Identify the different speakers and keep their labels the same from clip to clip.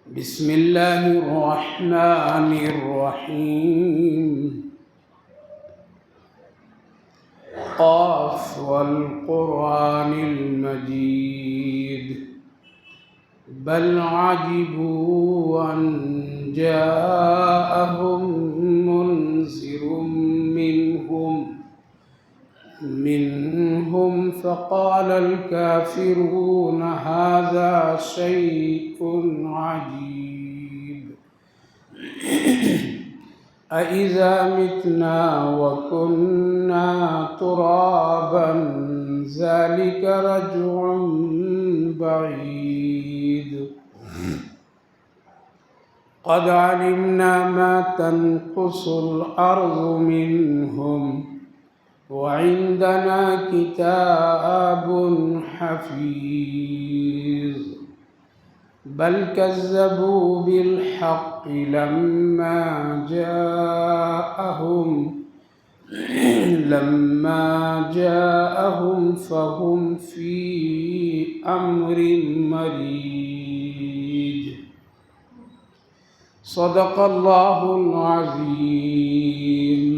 Speaker 1: بسم اللہ الرحمن الرحیم قاف والقرآن المجید بل عجبوا ان جاءهم منذر منهم فقال الكافرون هذا شيء عجيب أإذا متنا وكنا ترابا ذلك رجع بعيد قد علمنا ما تنقص الأرض منهم وعندنا كتاب حفيظ بل كذبوا بالحق لما جاءهم فهم في أمر مريج صدق الله العظيم.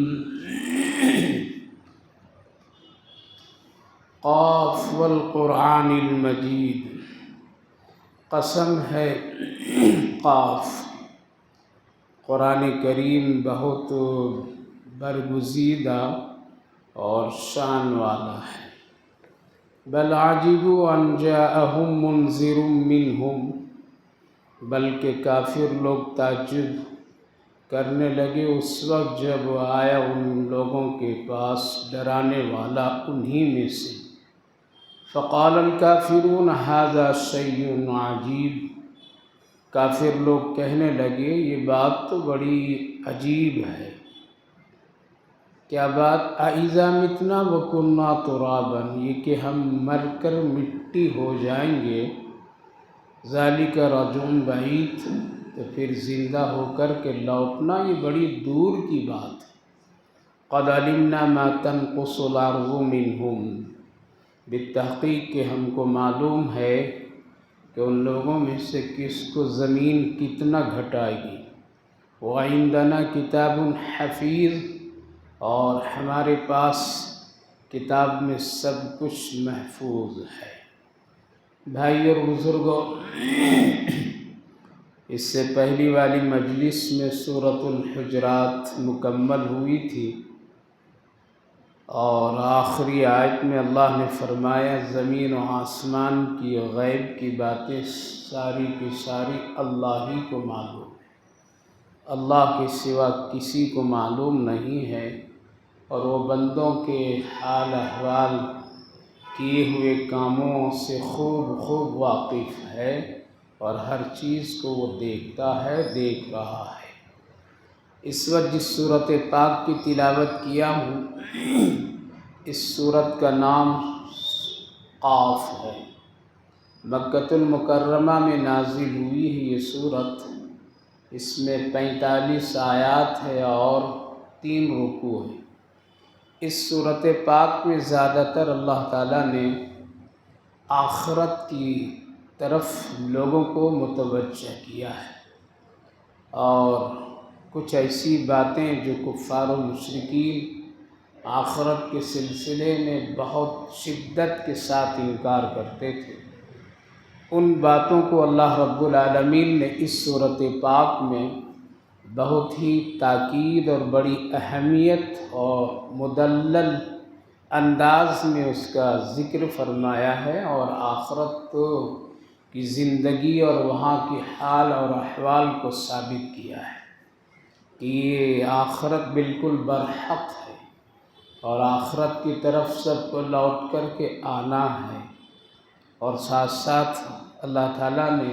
Speaker 1: قاف والقرآن المجید، قسم ہے قاف، قرآن کریم بہت برگزیدہ اور شان والا ہے. بل عجبوا ان جاءهم منذر منهم، بلکہ کافر لوگ تعجب کرنے لگے اس وقت جب آیا ان لوگوں کے پاس ڈرانے والا انہی میں سے. فقال الکافرون ھذا شیء عجیب، کافر لوگ کہنے لگے یہ بات تو بڑی عجیب ہے. کیا بات؟ اذا متنا وکنا ترابا، یہ کہ ہم مر کر مٹی ہو جائیں گے. ذالک رجع بعید، تو پھر زندہ ہو کر کے لوٹنا یہ بڑی دور کی بات ہے. قد علمنا ما تنقص الارض منهم، بالتحقیق کہ ہم کو معلوم ہے کہ ان لوگوں میں سے کس کو زمین کتنا گھٹائے گی. وعندنا کتاب حفیظ، اور ہمارے پاس کتاب میں سب کچھ محفوظ ہے. بھائی اور بزرگوں، اس سے پہلی والی مجلس میں سورۃ الحجرات مکمل ہوئی تھی، اور آخری آیت میں اللہ نے فرمایا زمین و آسمان کی غیب کی باتیں ساری کی ساری اللہ ہی کو معلوم ہے، اللہ کے سوا کسی کو معلوم نہیں ہے، اور وہ بندوں کے حال احوال کیے ہوئے کاموں سے خوب واقف ہے، اور ہر چیز کو وہ دیکھتا ہے، دیکھ رہا ہے. اس وقت جس صورت پاک کی تلاوت کیا ہوں، اس صورت کا نام قاف ہے. مکۃ المکرمہ میں نازل ہوئی ہے یہ صورت. اس میں 45 آیات ہے اور 3 رکوع ہیں. اس صورت پاک میں زیادہ تر اللہ تعالیٰ نے آخرت کی طرف لوگوں کو متوجہ کیا ہے، اور کچھ ایسی باتیں جو کفار و مشرکین آخرت کے سلسلے میں بہت شدت کے ساتھ انکار کرتے تھے، ان باتوں کو اللہ رب العالمین نے اس صورت پاک میں بہت ہی تاکید اور بڑی اہمیت اور مدلل انداز میں اس کا ذکر فرمایا ہے، اور آخرت کی زندگی اور وہاں کی حال اور احوال کو ثابت کیا ہے کہ یہ آخرت بالکل برحق ہے، اور آخرت کی طرف سب کو لوٹ کر کے آنا ہے. اور ساتھ ساتھ اللہ تعالیٰ نے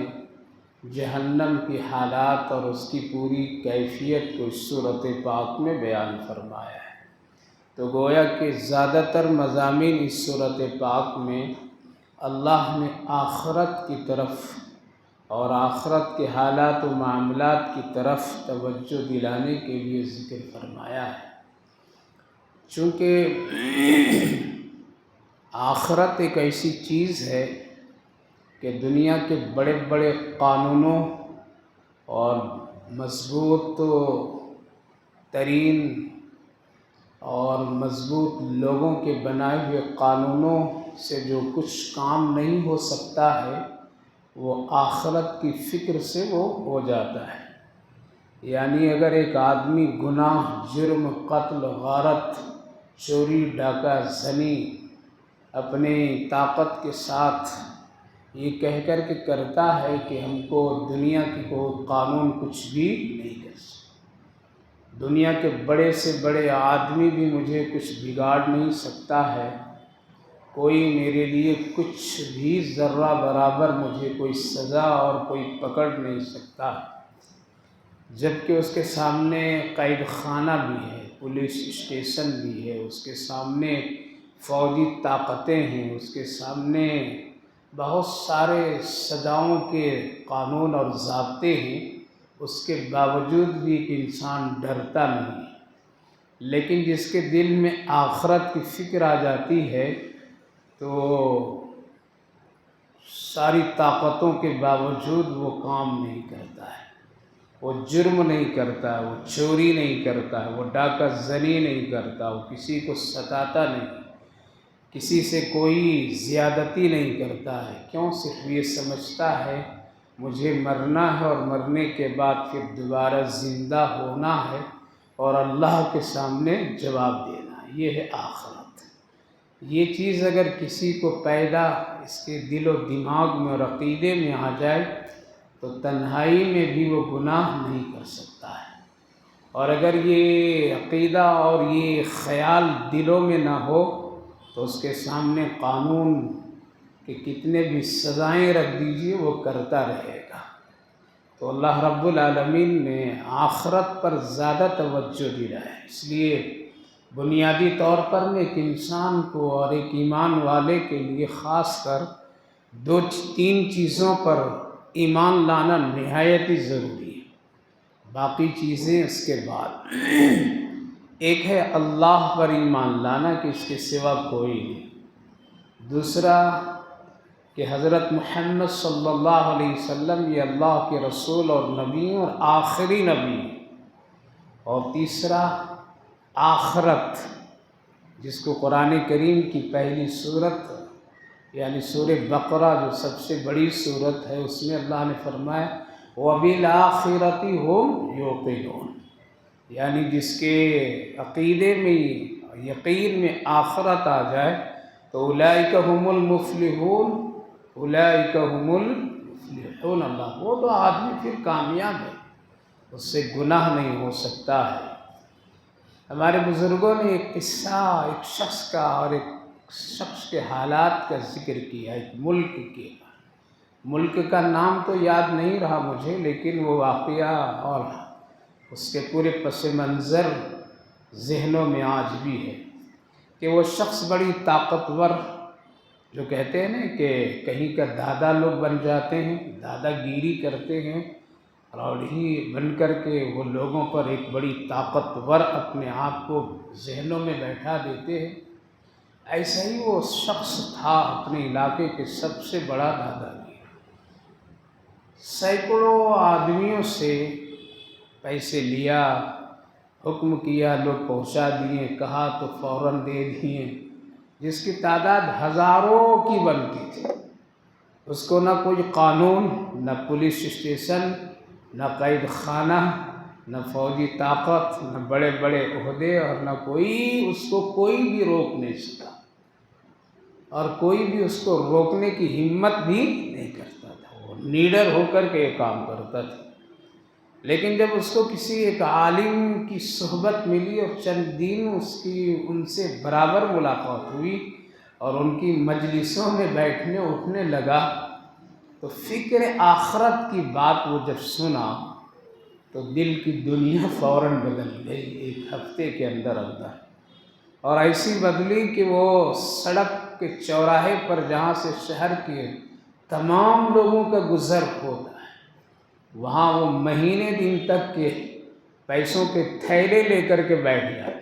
Speaker 1: جہنم کی حالات اور اس کی پوری کیفیت کو اس صورت پاک میں بیان فرمایا ہے. تو گویا کہ زیادہ تر مضامین اس صورت پاک میں اللہ نے آخرت کی طرف اور آخرت کے حالات و معاملات کی طرف توجہ دلانے کے لیے ذکر فرمایا ہے. چونکہ آخرت ایک ایسی چیز ہے کہ دنیا کے بڑے بڑے قانونوں اور مضبوط ترین اور مضبوط لوگوں کے بنائے ہوئے قانونوں سے جو کچھ کام نہیں ہو سکتا ہے وہ آخرت کی فکر سے وہ ہو جاتا ہے۔ یعنی اگر ایک آدمی گناہ، جرم، قتل، غارت، چوری، ڈاکہ زنی اپنی طاقت کے ساتھ یہ کہہ کر کے کرتا ہے کہ ہم کو دنیا کی کوئی قانون کچھ بھی نہیں کر سکتا، دنیا کے بڑے سے بڑے آدمی بھی مجھے کچھ بگاڑ نہیں سکتا ہے، کوئی میرے لیے کچھ بھی ذرہ برابر مجھے کوئی سزا اور کوئی پکڑ نہیں سکتا، جبکہ اس کے سامنے قید خانہ بھی ہے، پولیس اسٹیشن بھی ہے، اس کے سامنے فوجی طاقتیں ہیں، اس کے سامنے بہت سارے سزاؤں کے قانون اور ضابطے ہیں، اس کے باوجود بھی ایک انسان ڈرتا نہیں۔ لیکن جس کے دل میں آخرت کی فکر آ جاتی ہے تو ساری طاقتوں کے باوجود وہ کام نہیں کرتا ہے، وہ جرم نہیں کرتا ہے، وہ چوری نہیں کرتا ہے، وہ ڈاکہ زنی نہیں کرتا، وہ کسی کو ستاتا نہیں، کسی سے کوئی زیادتی نہیں کرتا ہے۔ کیوں؟ صرف یہ سمجھتا ہے مجھے مرنا ہے اور مرنے کے بعد پھر دوبارہ زندہ ہونا ہے اور اللہ کے سامنے جواب دینا ہے، یہ ہے آخرت۔ یہ چیز اگر کسی کو پیدا اس کے دل و دماغ میں اور عقیدے میں آ جائے تو تنہائی میں بھی وہ گناہ نہیں کر سکتا ہے، اور اگر یہ عقیدہ اور یہ خیال دلوں میں نہ ہو تو اس کے سامنے قانون کہ کتنے بھی سزائیں رکھ دیجیے وہ کرتا رہے گا۔ تو اللہ رب العالمین نے آخرت پر زیادہ توجہ دیا ہے، اس لیے بنیادی طور پر ایک انسان کو اور ایک ایمان والے کے لیے خاص کر تین چیزوں پر ایمان لانا نہایت ہی ضروری ہے، باقی چیزیں اس کے بعد۔ ایک ہے اللہ پر ایمان لانا کہ اس کے سوا کوئی نہیں، دوسرا کہ حضرت محمد صلی اللہ علیہ وسلم یہ اللہ کے رسول اور نبی اور آخری نبی، اور تیسرا آخرت، جس کو قرآن کریم کی پہلی سورت یعنی سورہ بقرہ جو سب سے بڑی سورت ہے اس میں اللہ نے فرمایا وَبِالْآخِرَةِ هُمْ يُوقِنُونَ، یعنی جس کے عقیدے میں یقین میں آخرت آ جائے تو اولئک هم المفلحون، اولئک هم المفلحون، اللہ وہ تو آدمی پھر کامیاب ہے، اس سے گناہ نہیں ہو سکتا ہے۔ ہمارے بزرگوں نے ایک قصہ ایک شخص کا اور ایک شخص کے حالات کا ذکر کیا، ایک ملک کے، ملک کا نام تو یاد نہیں رہا مجھے، لیکن وہ واقعہ اور اس کے پورے پس منظر ذہنوں میں آج بھی ہے کہ وہ شخص بڑی طاقتور، جو کہتے ہیں نا کہ کہیں کا دادا لوگ بن جاتے ہیں، دادا گیری کرتے ہیں اور ہی بن کر کے وہ لوگوں پر ایک بڑی طاقتور اپنے آپ کو ذہنوں میں بیٹھا دیتے ہیں، ایسا ہی وہ شخص تھا اپنے علاقے کے سب سے بڑا دادا گیر، سینکڑوں آدمیوں سے پیسے لیا، حکم کیا، لوگ پہنچا دیے، کہا تو فوراً دے دیے، جس کی تعداد ہزاروں کی بنتی تھی، اس کو نہ کوئی قانون، نہ پولیس اسٹیشن، نہ قید خانہ، نہ فوجی طاقت، نہ بڑے بڑے عہدے، اور نہ کوئی اس کو کوئی بھی روک نہیں سکا، اور کوئی بھی اس کو روکنے کی ہمت بھی نہیں کرتا تھا، وہ نیڈر ہو کر کے یہ کام کرتا تھا۔ لیکن جب اس کو کسی ایک عالم کی صحبت ملی اور چند دن اس کی ان سے برابر ملاقات ہوئی اور ان کی مجلسوں میں بیٹھنے اٹھنے لگا تو فکر آخرت کی بات وہ جب سنا تو دل کی دنیا فوراً بدل گئی ایک ہفتے کے اندر، اور ایسی بدلی کہ وہ سڑک کے چوراہے پر جہاں سے شہر کے تمام لوگوں کا گزر ہوتا ہے وہاں وہ مہینے دن تک کے پیسوں کے تھیلے لے کر کے بیٹھ جائے،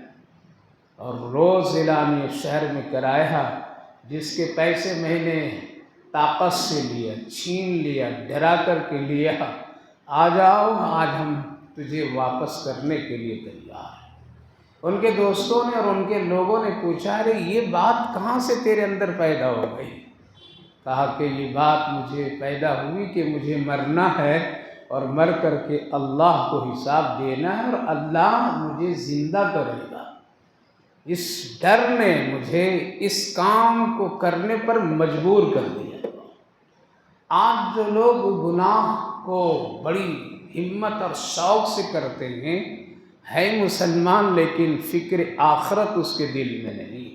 Speaker 1: اور روز اعلانیہ شہر میں کرایہ جس کے پیسے مہینے طاقت سے لیا، چھین لیا، ڈرا کر کے لیا، آ جاؤ آج ہم تجھے واپس کرنے کے لیے تیار ہیں۔ ان کے دوستوں نے اور ان کے لوگوں نے پوچھا، ارے یہ بات کہاں سے تیرے اندر پیدا ہو گئی؟ کہا کہ یہ بات مجھے پیدا ہوئی کہ مجھے مرنا ہے اور مر کر کے اللہ کو حساب دینا ہے اور اللہ مجھے زندہ کرے گا۔ اس ڈر نے مجھے اس کام کو کرنے پر مجبور کر دیا۔ آج جو لوگ گناہ کو بڑی ہمت اور شوق سے کرتے ہیں، ہے مسلمان لیکن فکر آخرت اس کے دل میں نہیں،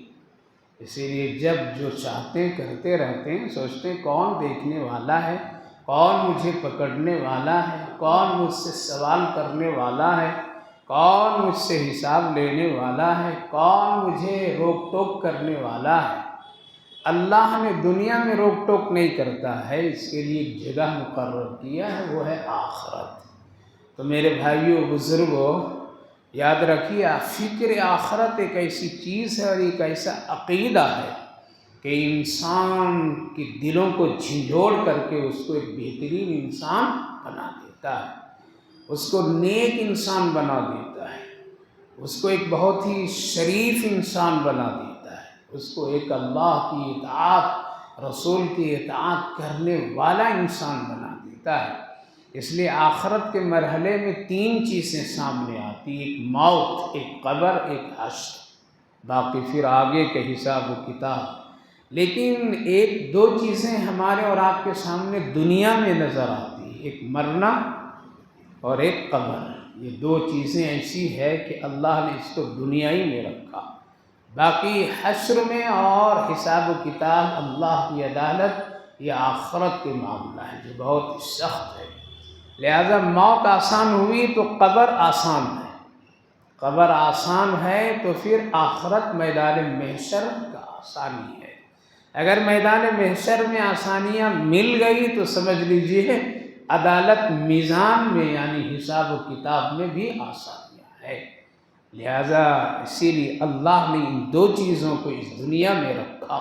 Speaker 1: اسی لیے جب جو چاہتے ہیں کرتے رہتے ہیں، سوچتے ہیں کون دیکھنے والا ہے، کون مجھے پکڑنے والا ہے، کون مجھ سے سوال کرنے والا ہے، کون مجھ سے حساب لینے والا ہے، کون مجھے روک ٹوک کرنے والا ہے۔ اللہ نے دنیا میں روک ٹوک نہیں کرتا ہے، اس کے لیے ایک جگہ مقرر کیا ہے، وہ ہے آخرت۔ تو میرے بھائیوں بزرگوں، یاد رکھیے فکر آخرت ایک ایسی چیز ہے اور ایک ایسا عقیدہ ہے کہ انسان کے دلوں کو جھنجھوڑ کر کے اس کو ایک بہترین انسان بنا دیتا ہے، اس کو نیک انسان بنا دیتا ہے، اس کو ایک بہت ہی شریف انسان بنا دیتا ہے، اس کو ایک اللہ کی اطاعت، رسول کی اطاعت کرنے والا انسان بنا دیتا ہے۔ اس لیے آخرت کے مرحلے میں 3 چیزیں سامنے آتی، ایک موت، ایک قبر، ایک حشر، باقی پھر آگے کے حساب و کتاب۔ لیکن 1-2 چیزیں ہمارے اور آپ کے سامنے دنیا میں نظر آتی، ایک مرنا اور ایک قبر۔ یہ 2 چیزیں ایسی ہے کہ اللہ نے اس کو دنیائی میں رکھا، باقی حشر میں اور حساب و کتاب، اللہ کی عدالت، یہ آخرت کے معاملہ ہے جو بہت سخت ہے۔ لہذا موت آسان ہوئی تو قبر آسان ہے، قبر آسان ہے تو پھر آخرت میدان محشر کا آسانی ہے۔ اگر میدان محشر میں آسانیاں مل گئی تو سمجھ لیجئے عدالت میزان میں یعنی حساب و کتاب میں بھی آسانیاں ہے۔ لہذا اسی لیے اللہ نے ان 2 چیزوں کو اس دنیا میں رکھا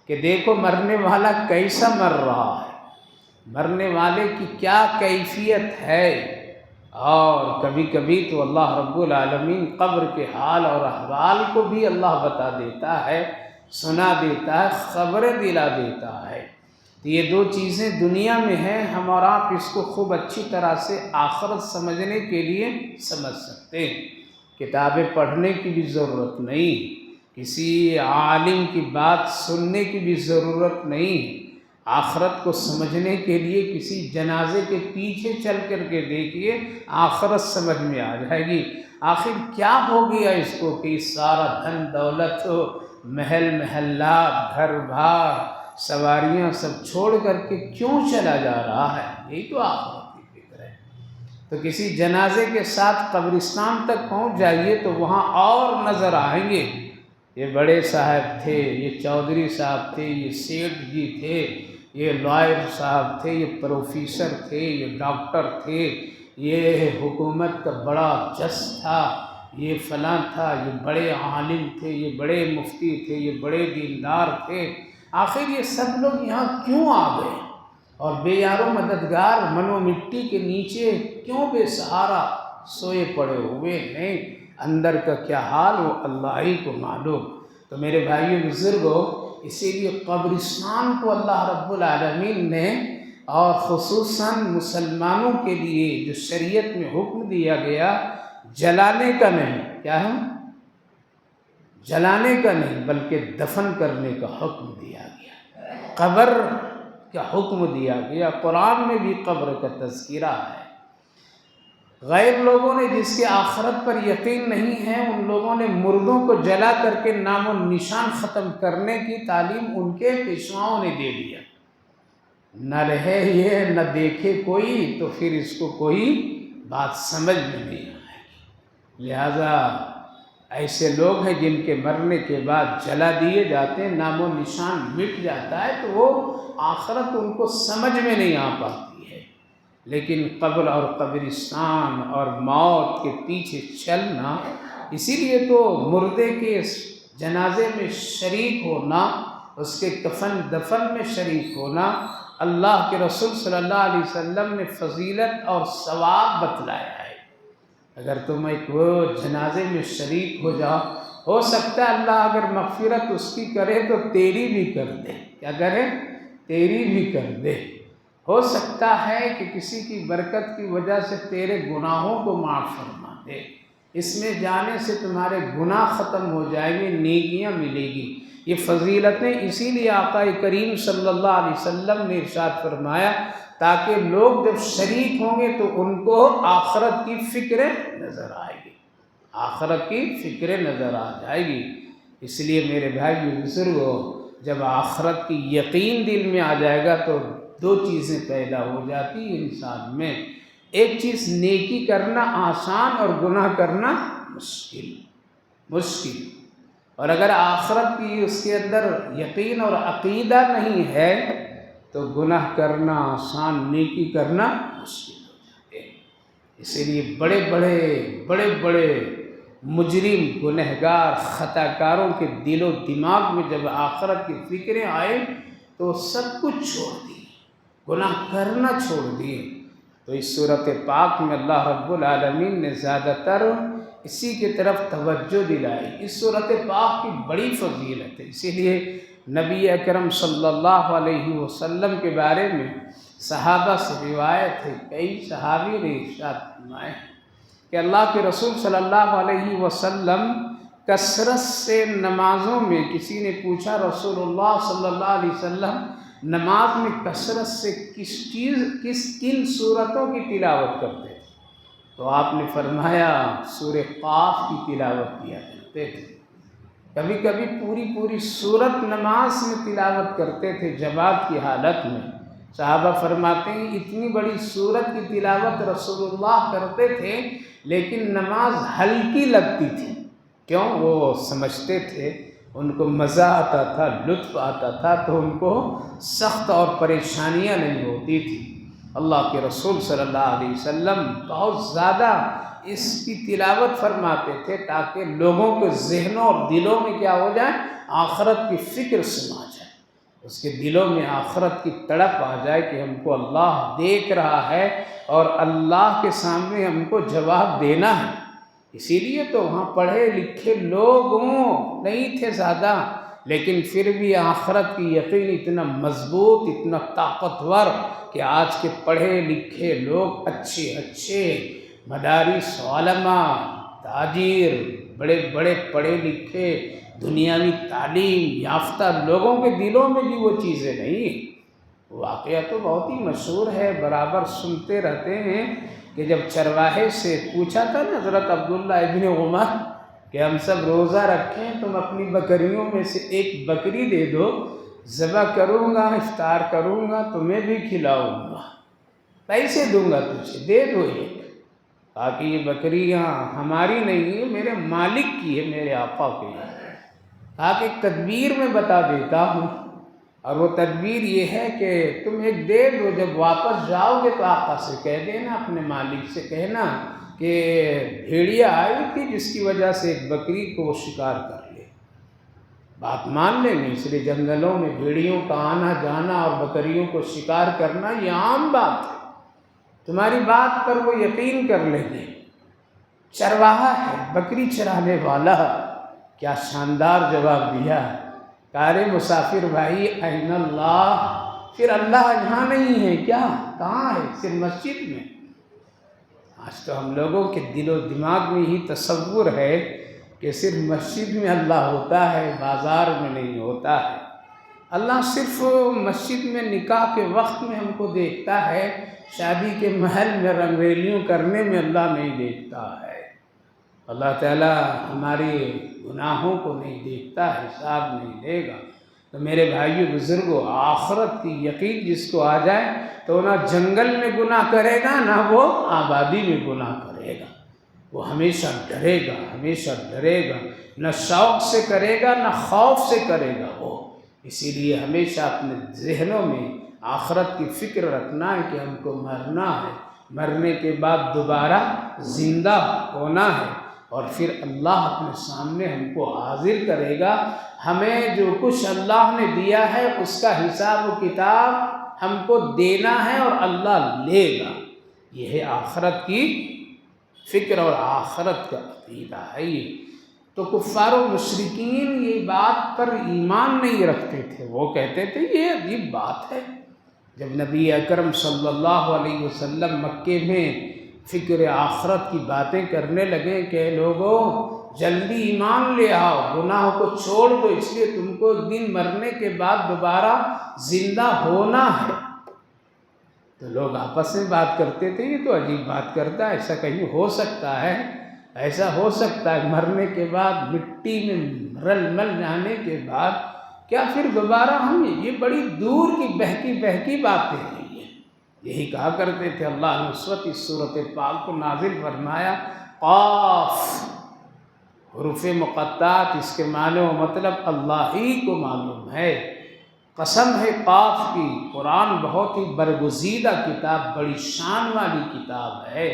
Speaker 1: کہ دیکھو مرنے والا کیسا مر رہا ہے، مرنے والے کی کیا کیفیت ہے۔ اور کبھی کبھی تو اللہ رب العالمین قبر کے حال اور احوال کو بھی اللہ بتا دیتا ہے، سنا دیتا ہے، خبریں دلا دیتا ہے۔ تو یہ 2 چیزیں دنیا میں ہیں، ہم اور آپ اس کو خوب اچھی طرح سے آخرت سمجھنے کے لیے سمجھ سکتے ہیں۔ کتابیں پڑھنے کی بھی ضرورت نہیں، کسی عالم کی بات سننے کی بھی ضرورت نہیں، آخرت کو سمجھنے کے لیے کسی جنازے کے پیچھے چل کر کے دیکھیے، آخرت سمجھ میں آ جائے گی۔ آخر کیا ہو گیا اس کو کہ سارا دھن دولت، محل محلات، گھر بار، سواریاں سب چھوڑ کر کے کیوں چلا جا رہا ہے؟ یہی تو آخرت کی فکر ہے۔ تو کسی جنازے کے ساتھ قبرستان تک پہنچ جائیے تو وہاں اور نظر آئیں گے، یہ بڑے صاحب تھے، یہ چودھری صاحب تھے، یہ سیٹھ جی تھے، یہ لائر صاحب تھے، یہ پروفیسر تھے، یہ ڈاکٹر تھے، یہ حکومت کا بڑا جج تھا، یہ فلاں تھا، یہ بڑے عالم تھے، یہ بڑے مفتی تھے، یہ بڑے دیندار تھے۔ آخر یہ سب لوگ یہاں کیوں آ گئے اور بے یار و مددگار منو مٹی کے نیچے کیوں بے سہارا سوئے پڑے ہوئے ہیں؟ اندر کا کیا حال وہ اللہ ہی کو معلوم۔ تو میرے بھائیو بزرگوں، اسی لیے قبرستان کو اللہ رب العالمین نے اور خصوصاً مسلمانوں کے لیے جو شریعت میں حکم دیا گیا، جلانے کا نہیں، کیا ہے؟ جلانے کا نہیں بلکہ دفن کرنے کا حکم دیا گیا، قبر کا حکم دیا گیا۔ قرآن میں بھی قبر کا تذکرہ ہے۔ غیر لوگوں نے جس کے آخرت پر یقین نہیں ہے، ان لوگوں نے مردوں کو جلا کر کے نام و نشان ختم کرنے کی تعلیم ان کے پیشواؤں نے دے دیا۔ نہ رہے یہ، نہ دیکھے کوئی، تو پھر اس کو کوئی بات سمجھ میں نہیں آئے گی۔ لہذا ایسے لوگ ہیں جن کے مرنے کے بعد جلا دیے جاتے ہیں، نام و نشان مٹ جاتا ہے، تو وہ آخرت ان کو سمجھ میں نہیں آ پاتی ہے۔ لیکن قبر اور قبرستان اور موت کے پیچھے چلنا، اسی لیے تو مردے کے جنازے میں شریک ہونا اس کے کفن دفن میں شریک ہونا اللہ کے رسول صلی اللہ علیہ وسلم نے فضیلت اور ثواب بتلایا ہے۔ اگر تم ایک وہ جنازے میں شریک ہو جاؤ، ہو سکتا ہے اللہ اگر مغفرت اس کی کرے تو تیری بھی کر دے۔ کیا کرے؟ تیری بھی کر دے۔ ہو سکتا ہے کہ کسی کی برکت کی وجہ سے تیرے گناہوں کو معاف فرما دے۔ اس میں جانے سے تمہارے گناہ ختم ہو جائیں گے، نیکیاں ملے گی۔ یہ فضیلتیں اسی لیے آقا کریم صلی اللہ علیہ وسلم نے ارشاد فرمایا تاکہ لوگ جب شریک ہوں گے تو ان کو آخرت کی فکر نظر آئے گی، آخرت کی فکر نظر آ جائے گی۔ اس لیے میرے بھائی بزرگو، جب آخرت کی یقین دل میں آ جائے گا تو دو چیزیں پیدا ہو جاتی ہیں انسان میں۔ ایک چیز نیکی کرنا آسان اور گناہ کرنا مشکل۔ اور اگر آخرت کی اس کے اندر یقین اور عقیدہ نہیں ہے تو گناہ کرنا آسان، نیکی کرنا مشکل ہو جاتے ہیں۔ اسی لیے بڑے بڑے مجرم، گنہگار، خطا کاروں کے دل و دماغ میں جب آخرت کی فکریں آئے تو سب کچھ چھوڑ دیے، گناہ کرنا چھوڑ دیے۔ تو اس صورت پاک میں اللہ رب العالمین نے زیادہ تر اسی کی طرف توجہ دلائی۔ اس صورت پاک کی بڑی فضیلت ہے۔ اسی لیے نبی اکرم صلی اللہ علیہ وسلم کے بارے میں صحابہ سے روایت ہے، کئی صحابی نے ارشاد فرمایا کہ اللہ کے رسول صلی اللہ علیہ وسلم کثرت سے نمازوں میں، کسی نے پوچھا رسول اللہ صلی اللہ علیہ وسلم نماز میں کثرت سے کن صورتوں کی تلاوت کرتے تھے؟ تو آپ نے فرمایا سورہ قاف کی تلاوت کیا کرتے تھے۔ کبھی کبھی پوری سورت نماز میں تلاوت کرتے تھے جماعت کی حالت میں۔ صحابہ فرماتے ہیں اتنی بڑی سورت کی تلاوت رسول اللہ کرتے تھے لیکن نماز ہلکی لگتی تھی۔ کیوں؟ وہ سمجھتے تھے، ان کو مزہ آتا تھا، لطف آتا تھا، تو ان کو سخت اور پریشانیاں نہیں ہوتی تھی۔ اللہ کے رسول صلی اللہ علیہ وسلم بہت زیادہ اس کی تلاوت فرماتے تھے تاکہ لوگوں کے ذہنوں اور دلوں میں کیا ہو جائے؟ آخرت کی فکر سما جائے، اس کے دلوں میں آخرت کی تڑپ آ جائے کہ ہم کو اللہ دیکھ رہا ہے اور اللہ کے سامنے ہم کو جواب دینا ہے۔ اسی لیے تو وہاں پڑھے لکھے لوگوں نہیں تھے زیادہ، لیکن پھر بھی آخرت کی یقین اتنا مضبوط، اتنا طاقتور کہ آج کے پڑھے لکھے لوگ اچھے مدارس علماء، تاجر، بڑے پڑھے لکھے دنیاوی تعلیم یافتہ لوگوں کے دلوں میں بھی وہ چیزیں نہیں۔ واقعہ تو بہت ہی مشہور ہے، برابر سنتے رہتے ہیں کہ جب چرواہے سے پوچھا تھا نا حضرت عبداللہ ابن عمر کہ ہم سب روزہ رکھیں، تم اپنی بکریوں میں سے ایک بکری دے دو، ذبح کروں گا، افطار کروں گا، تمہیں بھی کھلاؤں گا، پیسے دوں گا تجھے، دے دو ایک۔ تاکہ یہ بکریاں ہماری نہیں ہیں، میرے مالک کی ہے، میرے آقا کی ہے۔ تاکہ تدبیر میں بتا دیتا ہوں، اور وہ تدبیر یہ ہے کہ تم ایک دے دو، جب واپس جاؤ گے تو آقا سے کہہ دینا، اپنے مالک سے کہنا کہ بھیڑیا آئی تھی جس کی وجہ سے ایک بکری کو وہ شکار کر لے۔ بات مان لیں گے، اس لیے جنگلوں میں بھیڑیوں کا آنا جانا اور بکریوں کو شکار کرنا یہ عام بات ہے، تمہاری بات پر وہ یقین کر لیں گے۔ چرواہا ہے، بکری چرانے والا، کیا شاندار جواب دیا۔ کارے مسافر بھائی این اللہ، پھر اللہ یہاں نہیں ہے کیا؟ کہاں ہے؟ صرف مسجد میں؟ آج تو ہم لوگوں کے دل و دماغ میں ہی تصور ہے کہ صرف مسجد میں اللہ ہوتا ہے، بازار میں نہیں ہوتا ہے۔ اللہ صرف مسجد میں نکاح کے وقت میں ہم کو دیکھتا ہے، شادی کے محل میں رنگریلیوں کرنے میں اللہ نہیں دیکھتا ہے۔ اللہ تعالیٰ ہماری گناہوں کو نہیں دیکھتا، حساب نہیں دے گا۔ تو میرے بھائیو بزرگوں، آخرت کی یقین جس کو آ جائے تو نہ جنگل میں گناہ کرے گا، نہ وہ آبادی میں گناہ کرے گا، وہ ہمیشہ ڈرے گا، نہ شوق سے کرے گا نہ خوف سے کرے گا وہ۔ اسی لیے ہمیشہ اپنے ذہنوں میں آخرت کی فکر رکھنا ہے کہ ہم کو مرنا ہے، مرنے کے بعد دوبارہ زندہ ہونا ہے، اور پھر اللہ اپنے سامنے ہم کو حاضر کرے گا. ہمیں جو کچھ اللہ نے دیا ہے اس کا حساب و کتاب ہم کو دینا ہے اور اللہ لے گا. یہ ہے آخرت کی فکر اور آخرت کا عقیدہ ہے. یہ تو کفار و مشرکین یہ بات پر ایمان نہیں رکھتے تھے. وہ کہتے تھے یہ عجیب بات ہے. جب نبی اکرم صلی اللہ علیہ وسلم مکے میں فکر آخرت کی باتیں کرنے لگے کہ لوگوں جلدی ایمان لے آؤ، گناہوں کو چھوڑ دو، اس لیے تم کو ایک دن مرنے کے بعد دوبارہ زندہ ہونا ہے. تو لوگ آپس میں بات کرتے تھے یہ تو عجیب بات کرتا ہے، ایسا کہیں ہو سکتا ہے؟ ایسا ہو سکتا ہے مرنے کے بعد مٹی میں رل مل جانے کے بعد کیا پھر دوبارہ ہم یہ بڑی دور کی بہکی باتیں ہیں. یہی کہا کرتے تھے. اللہ نے اس وقت اس صورت پاک کو نازل فرمایا. قاف حروف مقطعات، اس کے معنی و مطلب اللہ ہی کو معلوم ہے. قسم ہے قاف کی. قرآن بہت ہی برگزیدہ کتاب، بڑی شان والی کتاب ہے.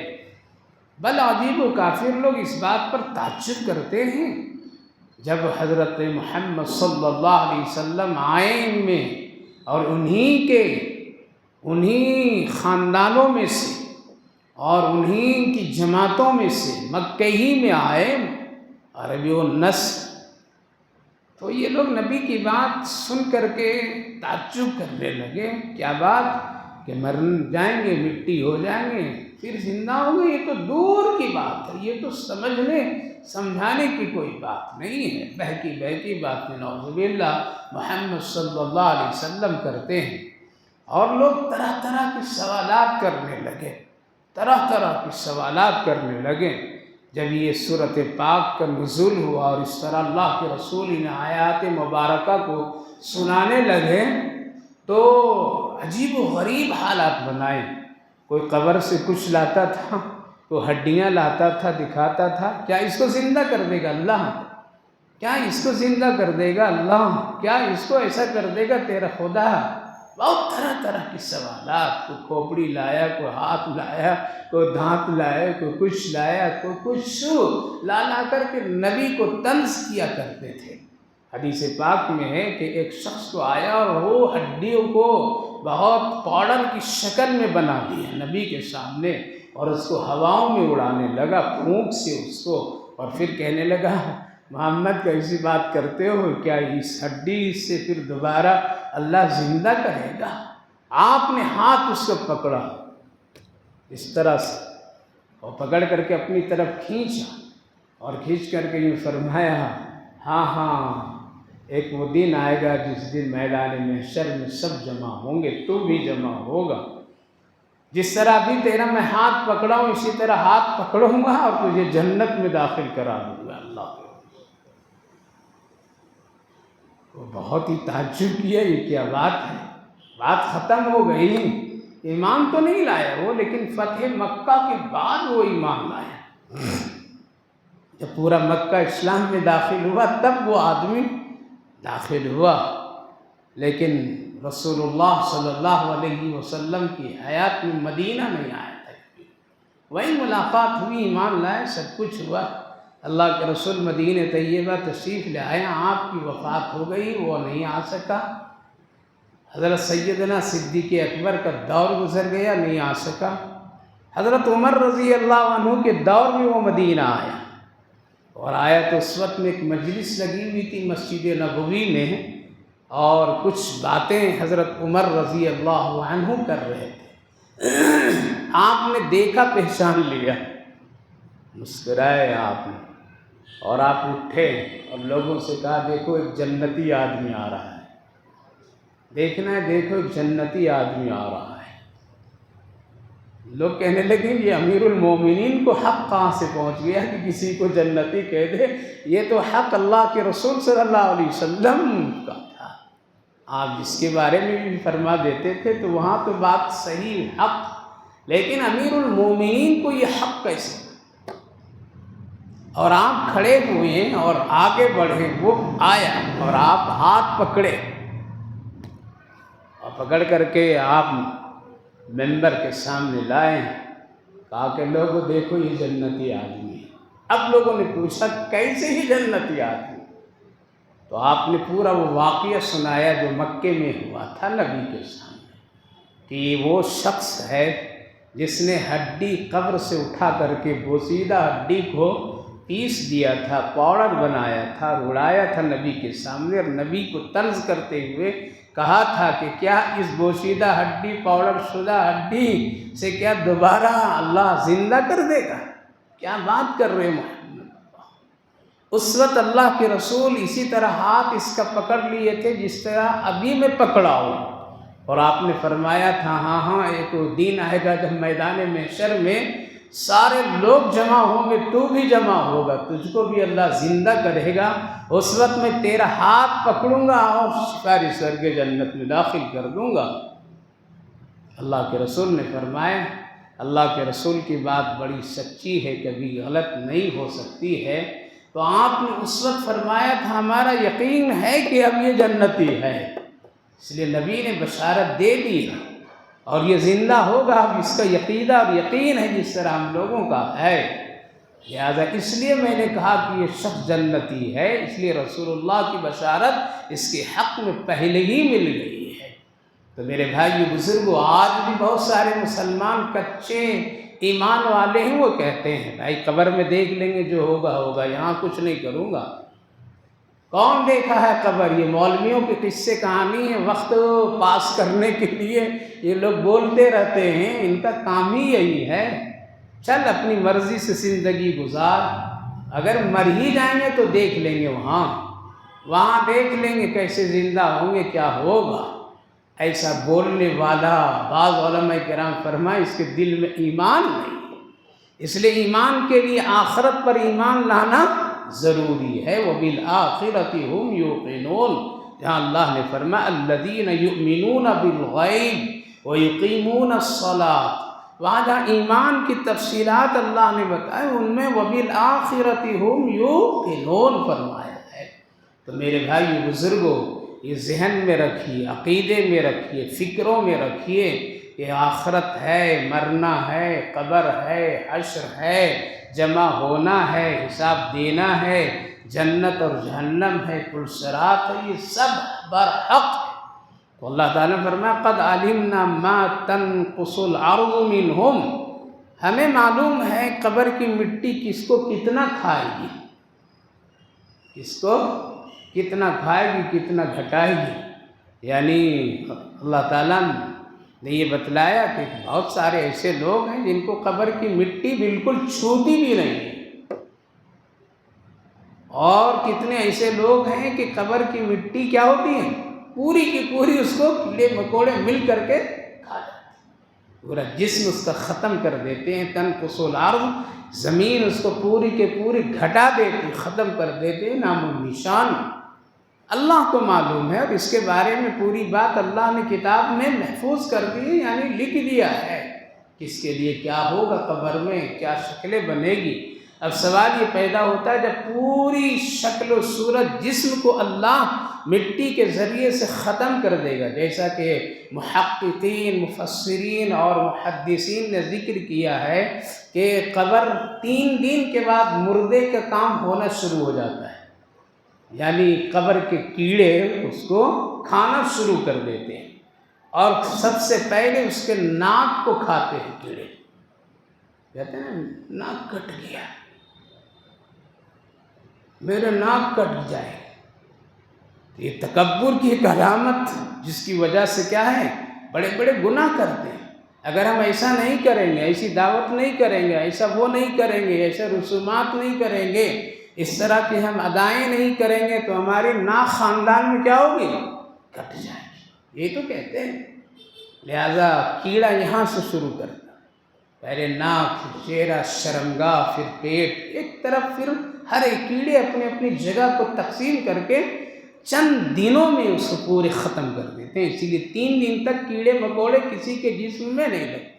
Speaker 1: بل عجیب و کافر لوگ اس بات پر تعجب کرتے ہیں جب حضرت محمد صلی اللہ علیہ وسلم آئے ان میں اور انہی خاندانوں میں سے اور انہی کی جماعتوں میں سے مکہ ہی میں آئے عربی و نسل، تو یہ لوگ نبی کی بات سن کر کے تعجب کرنے لگے. کیا بات کہ مر جائیں گے، مٹی ہو جائیں گے، پھر زندہ ہوں گے؟ یہ تو دور کی بات ہے، یہ تو سمجھنے سمجھانے کی کوئی بات نہیں ہے. بہکی باتیں نعوذ باللہ محمد صلی اللہ علیہ وسلم کرتے ہیں. اور لوگ طرح طرح کے سوالات کرنے لگے. جب یہ سورۃ پاک کا نزول ہوا اور اس طرح اللہ کے رسول ان آیات مبارکہ کو سنانے لگے تو عجیب و غریب حالات بنائے. کوئی قبر سے کچھ لاتا تھا، کوئی ہڈیاں لاتا تھا، دکھاتا تھا. کیا اس کو زندہ کر دے گا اللہ؟ کیا اس کو زندہ کر دے گا اللہ؟ کیا اس کو ایسا کر دے گا تیرا خدا؟ بہت طرح طرح کی سوالات. کوئی کھوپڑی لایا، کوئی ہاتھ لایا، کوئی دانت لایا، کوئی کچھ لایا، کوئی کچھ لا کر کے نبی کو طنز کیا کرتے تھے. حدیث پاک میں ہے کہ ایک شخص کو آیا اور وہ ہڈیوں کو بہت پاؤڈر کی شکل میں بنا دیا نبی کے سامنے اور اس کو ہواؤں میں اڑانے لگا پھونک سے اس کو، اور پھر کہنے لگا محمد کیسی بات کرتے ہو؟ کیا اس ہڈی سے پھر دوبارہ اللہ زندہ کرے گا؟ آپ نے ہاتھ اس کو پکڑا اس طرح سے اور پکڑ کر کے اپنی طرف کھینچا اور کھینچ کر کے یہ فرمایا ہاں ایک وہ دن آئے گا جس دن میدان محشر میں سب جمع ہوں گے، تو بھی جمع ہوگا. جس طرح ابھی تیرا میں ہاتھ پکڑا ہوں اسی طرح ہاتھ پکڑوں گا اور تجھے جنت میں داخل کرا دوں گا. اللہ وہ بہت ہی تعجب کیا، یہ کیا بات ہے؟ بات ختم ہو گئی. ایمان تو نہیں لایا وہ، لیکن فتح مکہ کے بعد وہ ایمان لایا. جب پورا مکہ اسلام میں داخل ہوا تب وہ آدمی داخل ہوا. لیکن رسول اللہ صلی اللہ علیہ وسلم کی حیات میں مدینہ نہیں آیا تھا. وہی ملاقات ہوئی، ایمان لائے، سب کچھ ہوا. اللہ کے رسول مدینہ طیبہ تشریف لے آئے، آپ کی وفات ہو گئی، وہ نہیں آ سکا. حضرت سیدنا صدیق اکبر کا دور گزر گیا، نہیں آ سکا. حضرت عمر رضی اللہ عنہ کے دور میں وہ مدینہ آیا، اور آیا تو اس وقت میں ایک مجلس لگی ہوئی تھی مسجد نبوی میں، اور کچھ باتیں حضرت عمر رضی اللہ عنہ کر رہے تھے. آپ نے دیکھا، پہچان لیا، مسکرائے آپ نے، اور آپ اٹھے اور لوگوں سے کہا دیکھو ایک جنتی آدمی آ رہا ہے، دیکھنا ہے، دیکھو ایک جنتی آدمی آ رہا ہے. لوگ کہنے لگے یہ امیر المومنین کو حق کہاں سے پہنچ گیا کہ کسی کو جنتی کہہ دے؟ یہ تو حق اللہ کے رسول صلی اللہ علیہ وسلم کا تھا. آپ جس کے بارے میں بھی فرما دیتے تھے تو وہاں تو بات صحیح حق، لیکن امیر المومنین کو یہ حق کیسے؟ اور آپ کھڑے ہوئے اور آگے بڑھے، وہ آیا اور آپ ہاتھ پکڑے اور پکڑ کر کے آپ ممبر کے سامنے لائے. کہا کہ لوگوں دیکھو یہ جنتی آدمی ہے. اب لوگوں نے پوچھا کیسے ہی جنتی آدمی؟ تو آپ نے پورا وہ واقعہ سنایا جو مکے میں ہوا تھا نبی کے سامنے، کہ یہ وہ شخص ہے جس نے ہڈی قبر سے اٹھا کر کے بوسیدہ ہڈی کو پیس دیا تھا، پاؤڈر بنایا تھا، رڑایا تھا نبی کے سامنے، اور نبی کو طنز کرتے ہوئے کہا تھا کہ کیا اس بوسیدہ ہڈی، پاؤڈر شدہ ہڈی سے کیا دوبارہ اللہ زندہ کر دے گا؟ کیا بات کر رہے محمد؟ اس وقت اللہ کے رسول اسی طرح ہاتھ اس کا پکڑ لیے تھے جس طرح ابھی میں پکڑا ہوں، اور آپ نے فرمایا تھا ہاں ایک دن آئے گا جب میدان محشر میں سارے لوگ جمع ہوں گے، تو بھی جمع ہوگا، تجھ کو بھی اللہ زندہ کرے گا، اس وقت میں تیرا ہاتھ پکڑوں گا اور ساری سرگ جنت میں داخل کر دوں گا۔ اللہ کے رسول نے فرمایا، اللہ کے رسول کی بات بڑی سچی ہے، کبھی غلط نہیں ہو سکتی ہے، تو آپ نے اس وقت فرمایا تھا ہمارا یقین ہے کہ اب یہ جنتی ہے، اس لیے نبی نے بشارت دے دی اور یہ زندہ ہوگا، اب اس کا عقیدہ اور یقین ہے جس طرح ہم لوگوں کا ہے، لہذا اس لیے میں نے کہا کہ یہ شخص جنتی ہے، اس لیے رسول اللہ کی بشارت اس کے حق میں پہلے ہی مل گئی ہے۔ تو میرے بھائی بزرگوں، آج بھی بہت سارے مسلمان کچے ایمان والے ہیں، وہ کہتے ہیں بھائی قبر میں دیکھ لیں گے جو ہوگا ہوگا، یہاں کچھ نہیں کروں گا۔ کون دیکھا ہے قبر؟ یہ مولویوں کے قصے کہانی ہے، وقت پاس کرنے کے لیے یہ لوگ بولتے رہتے ہیں، ان کا کام ہی یہی ہے، چل اپنی مرضی سے زندگی گزار، اگر مر ہی جائیں گے تو دیکھ لیں گے، وہاں دیکھ لیں گے کیسے زندہ ہوں گے، کیا ہوگا۔ ایسا بولنے والا بعض علماء کرام فرمائے اس کے دل میں ایمان نہیں ہے، اس لیے ایمان کے لیے آخرت پر ایمان لانا ضروری ہے۔ وَبِالْآخِرَةِ هُمْ يُوقِنُونَ، جہاں اللہ نے فرمایا الَّذِينَ يُؤْمِنُونَ بِالْغَيْبِ وَيُقِيمُونَ الصَّلَاةَ، وہاں جہاں ایمان کی تفصیلات اللہ نے بتائے ان میں وَبِالْآخِرَةِ هُمْ يُوقِنُونَ فرمایا ہے۔ تو میرے بھائی بزرگوں، یہ ذہن میں رکھیے، عقیدے میں رکھیے، فکروں میں رکھیے کہ آخرت ہے، مرنا ہے، قبر ہے، حشر ہے، جمع ہونا ہے، حساب دینا ہے، جنت اور جہنم ہے، پل صراط ہے، یہ سب برحق ہے۔ تو اللہ تعالیٰ نے فرمایا قد علمنا ما تنقص الارض منہم، ہمیں معلوم ہے قبر کی مٹی کس کو کتنا کھائے گی، کس کو کتنا کھائے گی، کتنا گھٹائے گی۔ یعنی اللہ تعالیٰ نے یہ بتلایا کہ بہت سارے ایسے لوگ ہیں جن کو قبر کی مٹی بالکل چھوتی بھی نہیں ہے، اور کتنے ایسے لوگ ہیں کہ قبر کی مٹی کیا ہوتی ہے، پوری کی پوری اس کو کیڑے مکوڑے مل کر کے کھا جاتے ہیں، پورا جسم اس کا ختم کر دیتے ہیں۔ تنقص الارض، زمین اس کو پوری کے پوری گھٹا دیتی، ختم کر دیتے، نام و نشان اللہ کو معلوم ہے، اور اس کے بارے میں پوری بات اللہ نے کتاب میں محفوظ کر دی ہے، یعنی لکھ دیا ہے کس کے لیے کیا ہوگا، قبر میں کیا شکلیں بنے گی۔ اب سوال یہ پیدا ہوتا ہے جب پوری شکل و صورت جسم کو اللہ مٹی کے ذریعے سے ختم کر دے گا، جیسا کہ محققین، مفسرین اور محدثین نے ذکر کیا ہے کہ قبر 3 دن کے بعد مردے کا کام ہونا شروع ہو جاتا ہے، یعنی قبر کے کیڑے اس کو کھانا شروع کر دیتے ہیں، اور سب سے پہلے اس کے ناک کو کھاتے ہیں کیڑے، کہتے ہیں ناک کٹ گیا، میرے ناک کٹ جائے، یہ تکبر کی ایک علامت جس کی وجہ سے کیا ہے، بڑے بڑے گناہ کرتے ہیں۔ اگر ہم ایسا نہیں کریں گے، ایسی دعوت نہیں کریں گے، ایسا وہ نہیں کریں گے، ایسے رسومات نہیں کریں گے، اس طرح کی ہم ادائیں نہیں کریں گے، تو ہماری ناک خاندان میں کیا ہوگی، کٹ جائے گی، یہ تو کہتے ہیں۔ لہذا کیڑا یہاں سے شروع کرتا، پہلے ناک، پھر چہرہ، شرمگاہ، پھر پیٹ، ایک طرف، پھر ہر ایک کیڑے اپنی اپنی جگہ کو تقسیم کر کے چند دنوں میں اس کو پورے ختم کر دیتے ہیں، اسی لیے 3 دن تک کیڑے مکوڑے کسی کے جسم میں نہیں لگتے۔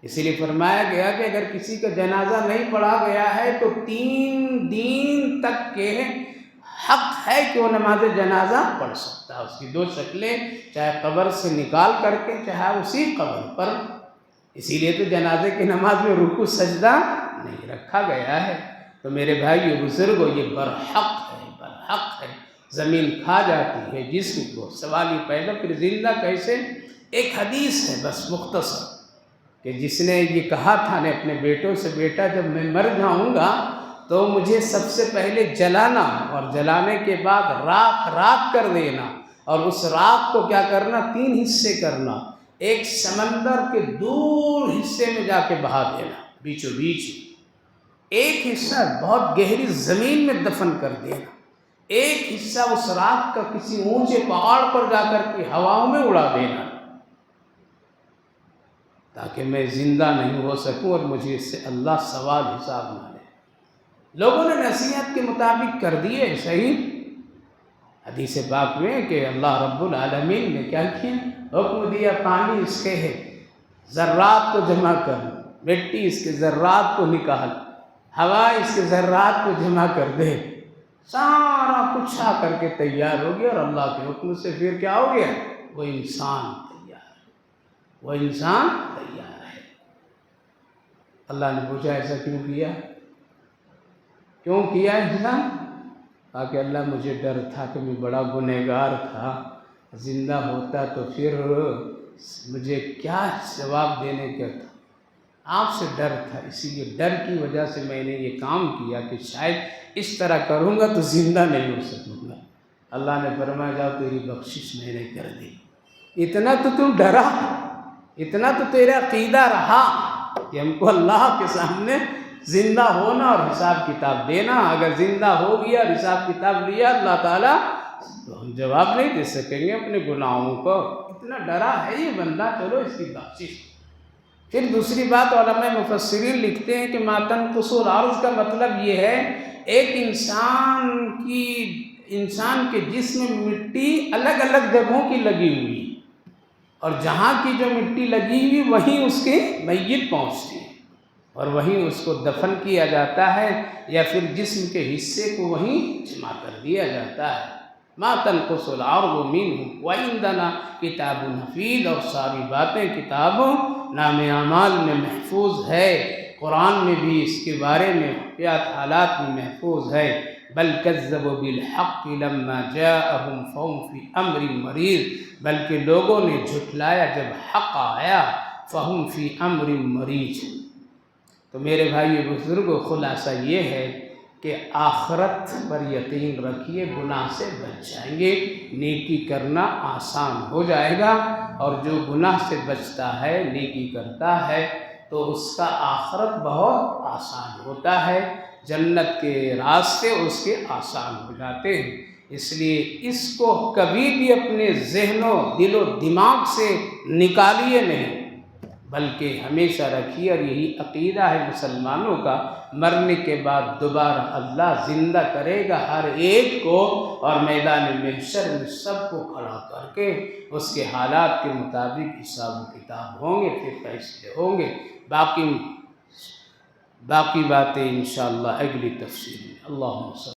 Speaker 1: اسی لیے فرمایا گیا کہ اگر کسی کا جنازہ نہیں پڑھا گیا ہے تو 3 دن تک کے حق ہے کہ وہ نماز جنازہ پڑھ سکتا ہے، اس کی 2 شکلیں، چاہے قبر سے نکال کر کے، چاہے اسی قبر پر۔ اسی لیے تو جنازے کی نماز میں رکوع سجدہ نہیں رکھا گیا ہے۔ تو میرے بھائیو بزرگوں یہ برحق ہے، زمین کھا جاتی ہے جسم کو، سوال یہ پیدا پھر زندہ کیسے؟ ایک حدیث ہے بس مختصر، کہ جس نے یہ کہا تھا نے اپنے بیٹوں سے، بیٹا جب میں مر جاؤں گا تو مجھے سب سے پہلے جلانا، اور جلانے کے بعد راکھ کر دینا، اور اس راکھ کو کیا کرنا؟ 3 حصے کرنا، ایک سمندر کے دور حصے میں جا کے بہا دینا، بیچوں بیچ، ایک حصہ بہت گہری زمین میں دفن کر دینا، ایک حصہ اس راکھ کا کسی اونچے پہاڑ پر جا کر کے ہواؤں میں اڑا دینا، تاکہ میں زندہ نہیں ہو سکوں اور مجھے اس سے اللہ سوال حساب نہ لے۔ لوگوں نے نصیحت کے مطابق کر دیے، صحیح حدیث پاک میں کہ اللہ رب العالمین نے کیا کیا؟ حکم دیا پانی اس کے ہے ذرات کو جمع کر، مٹی اس کے ذرات کو نکال، ہوا اس کے ذرات کو جمع کر دے، سارا کچھ آ کر کے تیار ہو گیا، اور اللہ کے حکم سے پھر کیا ہو گیا؟ وہ انسان تیار ہے۔ اللہ نے پوچھا ایسا کیوں کیا؟ کیوں کیا انسان؟ کہا کہ اللہ مجھے ڈر تھا کہ میں بڑا گنہگار تھا، زندہ ہوتا تو پھر مجھے کیا جواب دینے کا تھا، آپ سے ڈر تھا، اسی لیے ڈر کی وجہ سے میں نے یہ کام کیا کہ شاید اس طرح کروں گا تو زندہ نہیں ہو سکوں گا۔ اللہ نے فرمایا جاؤ تیری بخشش میں نے کر دی، اتنا تو تم ڈرا، اتنا تو تیرا عقیدہ رہا کہ ہم کو اللہ کے سامنے زندہ ہونا اور حساب کتاب دینا، اگر زندہ ہو گیا اور حساب کتاب لیا اللہ تعالیٰ تو ہم جواب نہیں دے سکیں گے اپنے گناہوں کو، اتنا ڈرا ہے یہ بندہ، چلو اس کی بخشش۔ پھر دوسری بات علماء مفسرین لکھتے ہیں کہ ما تنقص الارض کا مطلب یہ ہے ایک انسان کے جسم میں مٹی الگ الگ جگہوں کی لگی ہوئی، اور جہاں کی جو مٹی لگی ہوئی وہیں اس کی میت پہنچتی ہے، اور وہیں اس کو دفن کیا جاتا ہے، یا پھر جسم کے حصے کو وہیں جمع کر دیا جاتا ہے۔ ما تنقص الارض منہ وعندنا کتاب حفیظ، اور ساری باتیں کتابوں نام اعمال میں محفوظ ہے، قرآن میں بھی اس کے بارے میں حالات میں محفوظ ہے۔ بل کذبوا بالحق لما جاءهم فهم في امر مریض، بلکہ لوگوں نے جھٹلایا جب حق آیا، فهم في امر مریض۔ تو میرے بھائی بزرگوں خلاصہ یہ ہے کہ آخرت پر یقین رکھیے، گناہ سے بچ جائیں گے، نیکی کرنا آسان ہو جائے گا، اور جو گناہ سے بچتا ہے نیکی کرتا ہے تو اس کا آخرت بہت آسان ہوتا ہے، جنت کے راستے اس کے آسان ہو جاتے ہیں۔ اس لیے اس کو کبھی بھی اپنے ذہن و دل و دماغ سے نکالیے نہیں، بلکہ ہمیشہ رکھیے، اور یہی عقیدہ ہے مسلمانوں کا، مرنے کے بعد دوبارہ اللہ زندہ کرے گا ہر ایک کو، اور میدان محشر میں سب کو کھڑا کر کے اس کے حالات کے مطابق حساب و کتاب ہوں گے، پھر فیصلے ہوں گے۔ باقی باتیں انشاءاللہ اگلی تفسیر میں۔ اللہم صلی